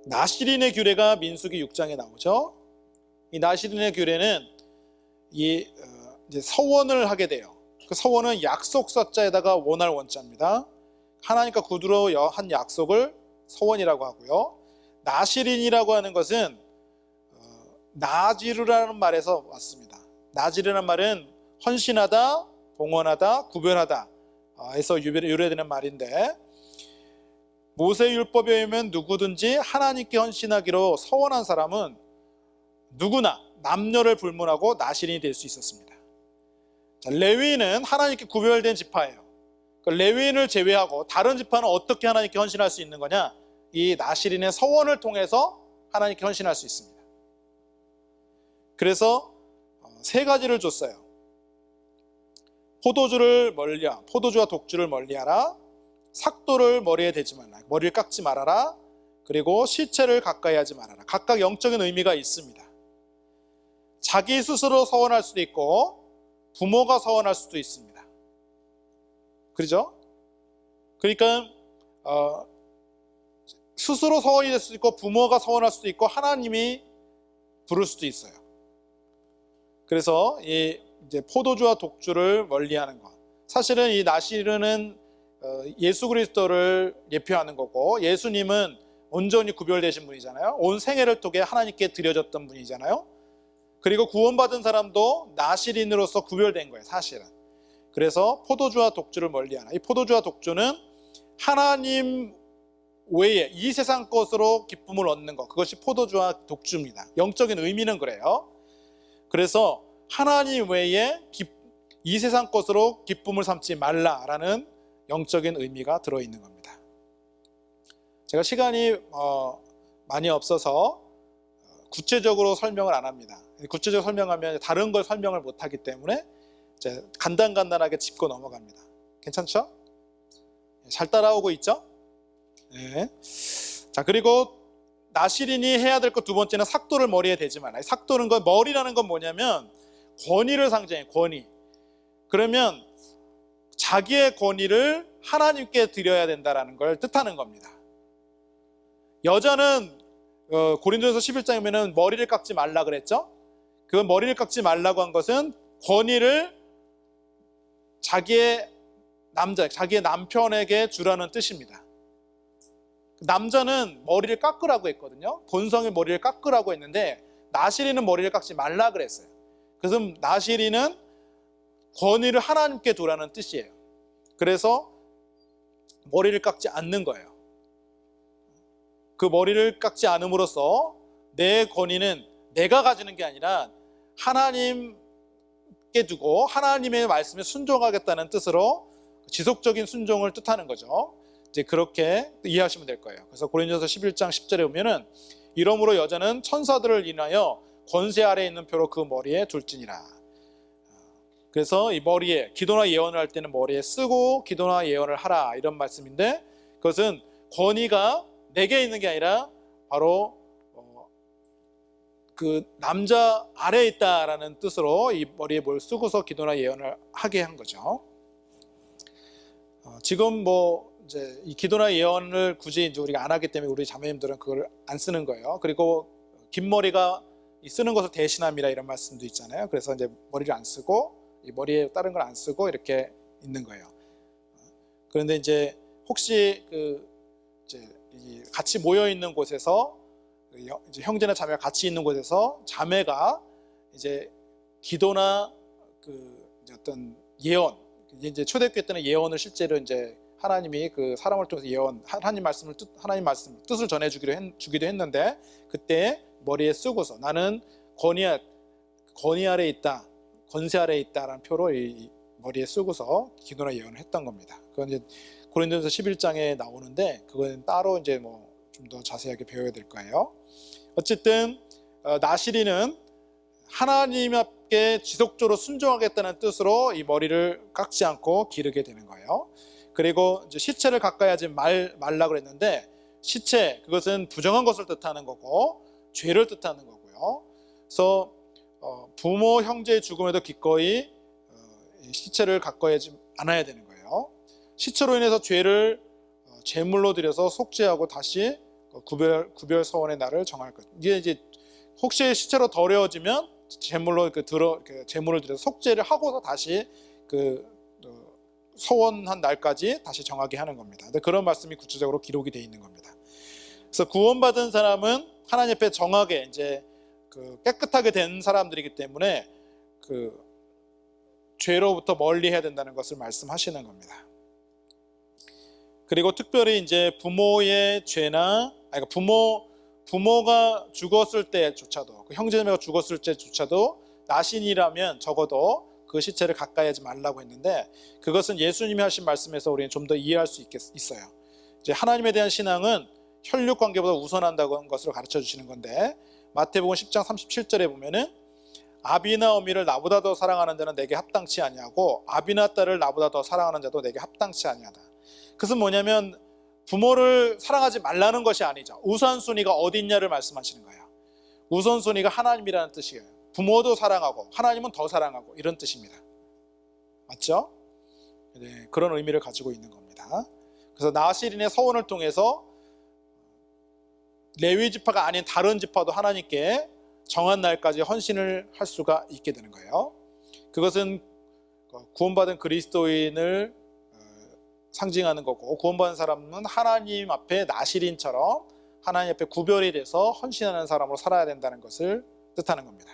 나시린의 규례가 민수기 6장에 나오죠. 이 나시린의 규례는 이제 서원을 하게 돼요. 그 서원은 약속서자에다가 원할 원자입니다. 하나님과 구두로 한 약속을 서원이라고 하고요. 나시린이라고 하는 것은 나지르라는 말에서 왔습니다. 나지르라는 말은 헌신하다, 봉헌하다, 구별하다 에서 유래되는 말인데, 모세율법에 의하면 누구든지 하나님께 헌신하기로 서원한 사람은 누구나 남녀를 불문하고 나시린이 될 수 있었습니다. 자, 레위인은 하나님께 구별된 지파예요. 그 레위인을 제외하고 다른 지파는 어떻게 하나님께 헌신할 수 있는 거냐? 이 나시린의 서원을 통해서 하나님께 헌신할 수 있습니다. 그래서 세 가지를 줬어요. 포도주와 독주를 멀리하라, 삭도를 머리에 대지 말라, 머리를 깎지 말아라, 그리고 시체를 가까이 하지 말아라. 각각 영적인 의미가 있습니다. 자기 스스로 서원할 수도 있고 부모가 서원할 수도 있습니다. 그렇죠? 그러니까 스스로 서원이 될 수도 있고 부모가 서원할 수도 있고 하나님이 부를 수도 있어요. 그래서 이제 포도주와 독주를 멀리하는 것, 사실은 이 나시르는 예수 그리스도를 예표하는 거고, 예수님은 온전히 구별되신 분이잖아요. 온 생애를 통해 하나님께 드려졌던 분이잖아요. 그리고 구원받은 사람도 나시린으로서 구별된 거예요, 사실은. 그래서 포도주와 독주를 멀리하라. 이 포도주와 독주는 하나님 외에 이 세상 것으로 기쁨을 얻는 것, 그것이 포도주와 독주입니다. 영적인 의미는 그래요. 그래서 하나님 외에 이 세상 것으로 기쁨을 삼지 말라라는 영적인 의미가 들어있는 겁니다. 제가 시간이 많이 없어서 구체적으로 설명을 안 합니다. 구체적으로 설명하면 다른 걸 설명을 못하기 때문에 이제 간단하게 짚고 넘어갑니다. 괜찮죠? 잘 따라오고 있죠? 네. 자, 그리고 나시린이 해야 될 것 두 번째는 삭도를 머리에 대지 말라. 삭도는 머리라는 건 뭐냐면 권위를 상징해요. 권위. 그러면 자기의 권위를 하나님께 드려야 된다는 걸 뜻하는 겁니다. 여자는 고린도전서 11장에 보면 머리를 깎지 말라 그랬죠. 그 머리를 깎지 말라고 한 것은 권위를 자기의 남편에게 주라는 뜻입니다. 남자는 머리를 깎으라고 했거든요. 본성의 머리를 깎으라고 했는데 나시린은 머리를 깎지 말라 그랬어요. 그래서 나시린은 권위를 하나님께 두라는 뜻이에요. 그래서 머리를 깎지 않는 거예요. 그 머리를 깎지 않음으로써 내 권위는 내가 가지는 게 아니라 하나님께 두고 하나님의 말씀에 순종하겠다는 뜻으로 지속적인 순종을 뜻하는 거죠. 이제 그렇게 이해하시면 될 거예요. 그래서 고린도전서 11장 10절에 보면은 이러므로 여자는 천사들을 인하여 권세 아래에 있는 표로 그 머리에 둘지니라. 그래서 이 머리에 기도나 예언을 할 때는 머리에 쓰고 기도나 예언을 하라 이런 말씀인데, 그것은 권위가 내게 있는 게 아니라 바로 그 남자 아래에 있다라는 뜻으로 이 머리에 뭘 쓰고서 기도나 예언을 하게 한 거죠. 지금 이제 이 기도나 예언을 굳이 이제 우리가 안 하기 때문에 우리 자매님들은 그걸 안 쓰는 거예요. 그리고 긴 머리가 쓰는 것을 대신함이라 이런 말씀도 있잖아요. 그래서 이제 머리를 안 쓰고 이 머리에 다른 걸 안 쓰고 이렇게 있는 거예요. 그런데 이제 혹시 이제 같이 모여 있는 곳에서 이제 형제나 자매가 같이 있는 곳에서 자매가 이제 기도나 이제 어떤 예언, 이제 초대교회 때는 예언을 실제로 이제 하나님이 그 사람을 통해서 하나님 말씀 뜻을 전해주기도 했는데, 그때 머리에 쓰고서 나는 권위 아래에 있다, 권세 아래에 있다라는 표로 이 머리에 쓰고서 기도나 예언을 했던 겁니다. 그건 이제 고린도전서 11장에 나오는데 그건 따로 이제 좀 더 자세하게 배워야 될 거예요. 어쨌든 나시린은 하나님 앞에 지속적으로 순종하겠다는 뜻으로 이 머리를 깎지 않고 기르게 되는 거예요. 그리고 이제 시체를 가까이 하지 말라 그랬는데, 시체 그것은 부정한 것을 뜻하는 거고 죄를 뜻하는 거고요. 그래서 부모 형제의 죽음에도 기꺼이 시체를 가까이 하지 않아야 되는 거예요. 시체로 인해서 죄를 제물로 드려서 속죄하고 다시 구별 서원의 날을 정할 것. 이게 이제 혹시 시체로 덜어지면 제물로 제물을 드려서 속죄를 하고서 다시 서원한 날까지 다시 정하게 하는 겁니다. 근데 그런 말씀이 구체적으로 기록이 되어 있는 겁니다. 그래서 구원받은 사람은 하나님 앞에 정하게 이제 깨끗하게 된 사람들이기 때문에 죄로부터 멀리 해야 된다는 것을 말씀하시는 겁니다. 그리고 특별히 이제 부모의 죄나 부모가 죽었을 때조차도 형제자매가 죽었을 때조차도 나신이라면 적어도 그 시체를 가까이 하지 말라고 했는데 그것은 예수님이 하신 말씀에서 우리는 좀 더 이해할 수 있어요. 이제 하나님에 대한 신앙은 혈육 관계보다 우선한다는 것을 가르쳐 주시는 건데 마태복음 10장 37절에 보면은 아비나 어미를 나보다 더 사랑하는 자는 내게 합당치 아니하고 아비나 딸을 나보다 더 사랑하는 자도 내게 합당치 아니하다. 그것은 뭐냐면 부모를 사랑하지 말라는 것이 아니죠. 우선순위가 어디 있냐를 말씀하시는 거예요. 우선순위가 하나님이라는 뜻이에요. 부모도 사랑하고 하나님은 더 사랑하고 이런 뜻입니다. 맞죠? 네, 그런 의미를 가지고 있는 겁니다. 그래서 나시린의 서원을 통해서 레위 지파가 아닌 다른 지파도 하나님께 정한 날까지 헌신을 할 수가 있게 되는 거예요. 그것은 구원받은 그리스도인을 상징하는 거고 구원받은 사람은 하나님 앞에 나시린처럼 하나님 앞에 구별이 돼서 헌신하는 사람으로 살아야 된다는 것을 뜻하는 겁니다.